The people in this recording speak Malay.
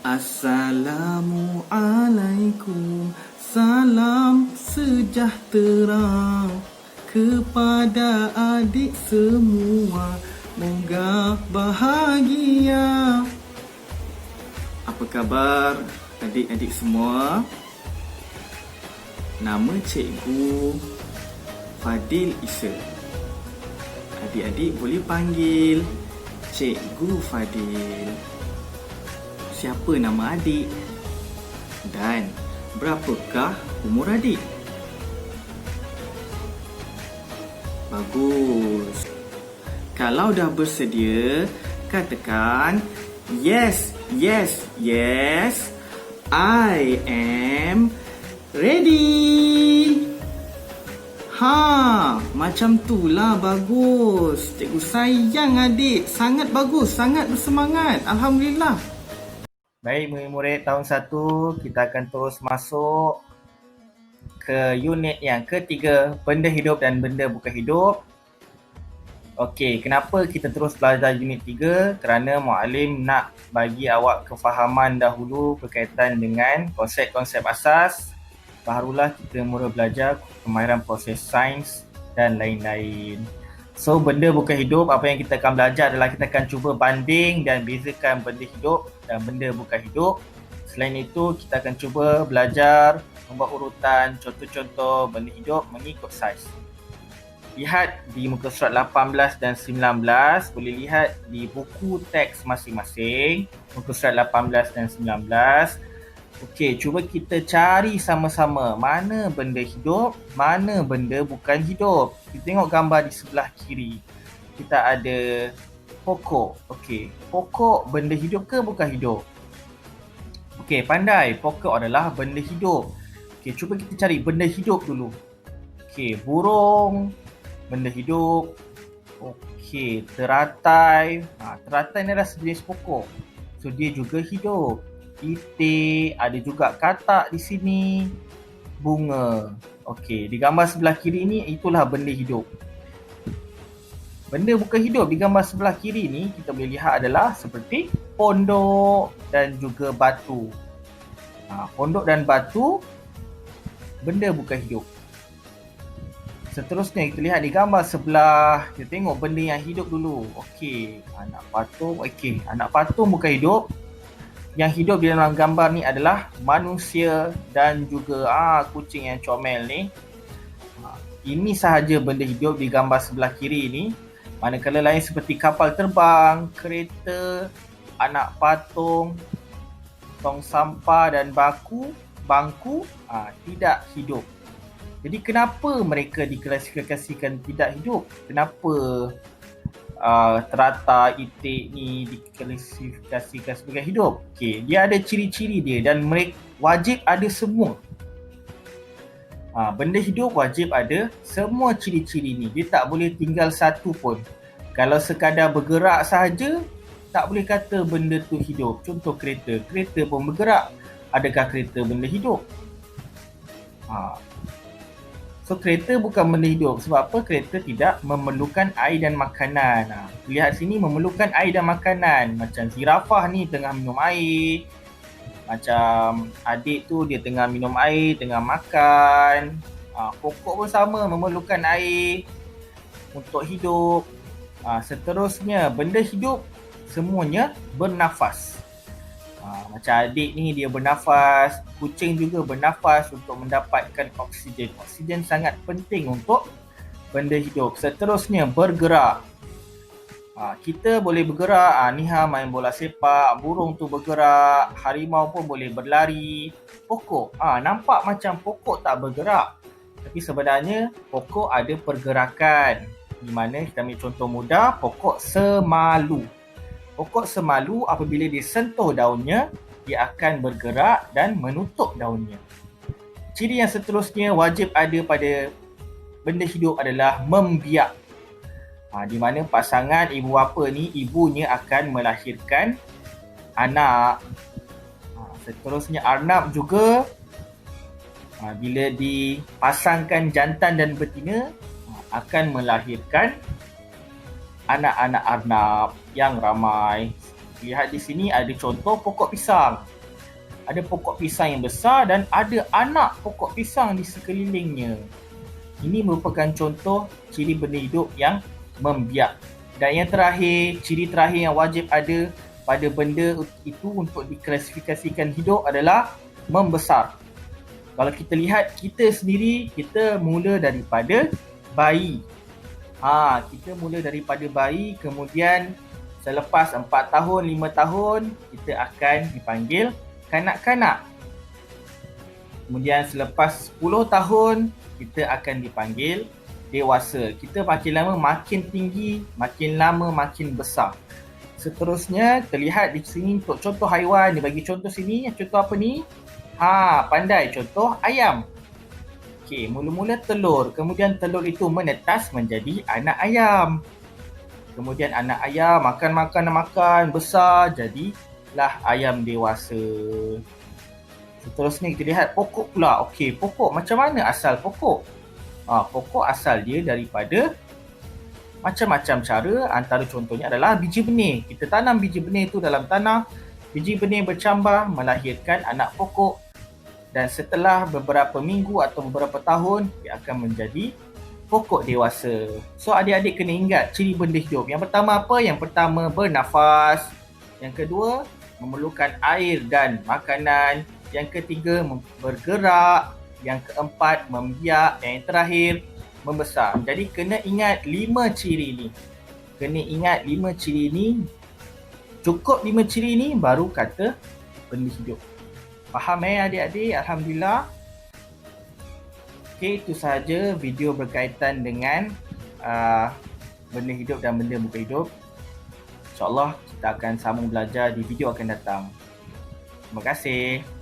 Assalamualaikum, salam sejahtera kepada adik semua, moga bahagia. Apa khabar adik-adik semua? Nama cikgu Fadil Isa. Adik-adik boleh panggil Cikgu Fadil. Siapa nama adik? Dan berapakah umur adik? Bagus. Kalau dah bersedia, katakan yes, yes, yes. I am ready. Macam itulah, bagus. Cikgu sayang adik. Sangat bagus, sangat bersemangat. Alhamdulillah. Baik, murid-murid tahun 1, kita akan terus masuk ke unit yang ketiga, benda hidup dan benda bukan hidup. Okey, kenapa kita terus belajar unit 3? Kerana muallim nak bagi awak kefahaman dahulu berkaitan dengan konsep-konsep asas. Barulah kita mula belajar kemahiran proses sains dan lain-lain. So, benda bukan hidup, apa yang kita akan belajar adalah kita akan cuba banding dan bezakan benda hidup dan benda bukan hidup. Selain itu, kita akan cuba belajar membuat urutan contoh-contoh benda hidup mengikut saiz. Lihat di muka surat 18 dan 19, boleh lihat di buku teks masing-masing, muka surat 18 dan 19. Okey, cuba kita cari sama-sama mana benda hidup, mana benda bukan hidup. Kita tengok gambar di sebelah kiri. Kita ada pokok. Okey, pokok benda hidup ke bukan hidup? Okey, pandai. Pokok adalah benda hidup. Okey, cuba kita cari benda hidup dulu. Okey, burung, benda hidup. Okey, teratai. Teratai ni adalah sejenis pokok. So, dia juga hidup. Itik, ada juga katak di sini, bunga. Okey, di gambar sebelah kiri ni itulah benda hidup. Benda bukan hidup di gambar sebelah kiri ni kita boleh lihat adalah seperti pondok dan juga batu. Pondok dan batu benda bukan hidup. Seterusnya kita lihat di gambar sebelah, kita tengok benda yang hidup dulu. Okey, anak patung. Okey, anak patung bukan hidup. Yang hidup di dalam gambar ni adalah manusia dan juga kucing yang comel ni. Ini sahaja benda hidup di gambar sebelah kiri ni. Manakala lain seperti kapal terbang, kereta, anak patung, tong sampah dan bangku tidak hidup. Jadi kenapa mereka diklasifikasikan tidak hidup? Kenapa teratai, itik ni diklasifikasikan sebagai hidup? Okey, dia ada ciri-ciri dia dan mereka wajib ada semua. Benda hidup wajib ada semua ciri-ciri ni. Dia tak boleh tinggal satu pun. Kalau sekadar bergerak sahaja, tak boleh kata benda tu hidup. Contoh kereta. Kereta pun bergerak. Adakah kereta benda hidup? So, kereta bukan benda hidup. Sebab apa? Kereta tidak memerlukan air dan makanan. Lihat sini memerlukan air dan makanan. Macam zirafah ni tengah minum air. Macam adik tu dia tengah minum air, tengah makan. Pokok pun sama, memerlukan air untuk hidup. Seterusnya, benda hidup semuanya bernafas. Macam adik ni dia bernafas, kucing juga bernafas untuk mendapatkan oksigen. Oksigen sangat penting untuk benda hidup. Seterusnya, bergerak. Kita boleh bergerak, Niha main bola sepak, burung tu bergerak, harimau pun boleh berlari. Pokok, nampak macam pokok tak bergerak. Tapi sebenarnya pokok ada pergerakan. Di mana kita ambil contoh mudah, pokok semalu. Pokok semalu apabila dia sentuh daunnya, dia akan bergerak dan menutup daunnya. Ciri yang seterusnya wajib ada pada benda hidup adalah membiak. Di mana pasangan ibu bapa ni, ibunya akan melahirkan anak. Seterusnya arnab juga, bila dipasangkan jantan dan betina, akan melahirkan anak-anak arnab yang ramai. Lihat di sini ada contoh pokok pisang. Ada pokok pisang yang besar dan ada anak pokok pisang di sekelilingnya. Ini merupakan contoh ciri benda hidup yang membiak. Dan yang terakhir, ciri terakhir yang wajib ada pada benda itu untuk diklasifikasikan hidup adalah membesar. Kalau kita lihat kita sendiri, kita mula daripada bayi. Kita mula daripada bayi, kemudian selepas 4 tahun, 5 tahun, kita akan dipanggil kanak-kanak. Kemudian selepas 10 tahun, kita akan dipanggil dewasa. Kita makin lama makin tinggi, makin lama makin besar. Seterusnya, terlihat di sini untuk contoh haiwan, dia bagi contoh sini, contoh apa ni? Pandai, contoh ayam. Okey, mula-mula telur, kemudian telur itu menetas menjadi anak ayam. Kemudian anak ayam makan, besar, jadilah ayam dewasa. Seterusnya kita lihat pokok pula. Okey, pokok, macam mana asal pokok? Pokok asal dia daripada macam-macam cara, antara contohnya adalah biji benih. Kita tanam biji benih itu dalam tanah, biji benih bercambah, melahirkan anak pokok, dan setelah beberapa minggu atau beberapa tahun, dia akan menjadi pokok dewasa. So adik-adik kena ingat ciri benda hidup. Yang pertama apa? Yang pertama bernafas. Yang kedua memerlukan air dan makanan. Yang ketiga bergerak. Yang keempat membiak. Yang terakhir membesar. Jadi kena ingat 5 ciri ni. Kena ingat 5 ciri ni. Cukup 5 ciri ni baru kata benda hidup. Faham adik-adik? Alhamdulillah. Okey, itu sahaja video berkaitan dengan benda hidup dan benda bukan hidup. InsyaAllah kita akan sambung belajar di video akan datang. Terima kasih.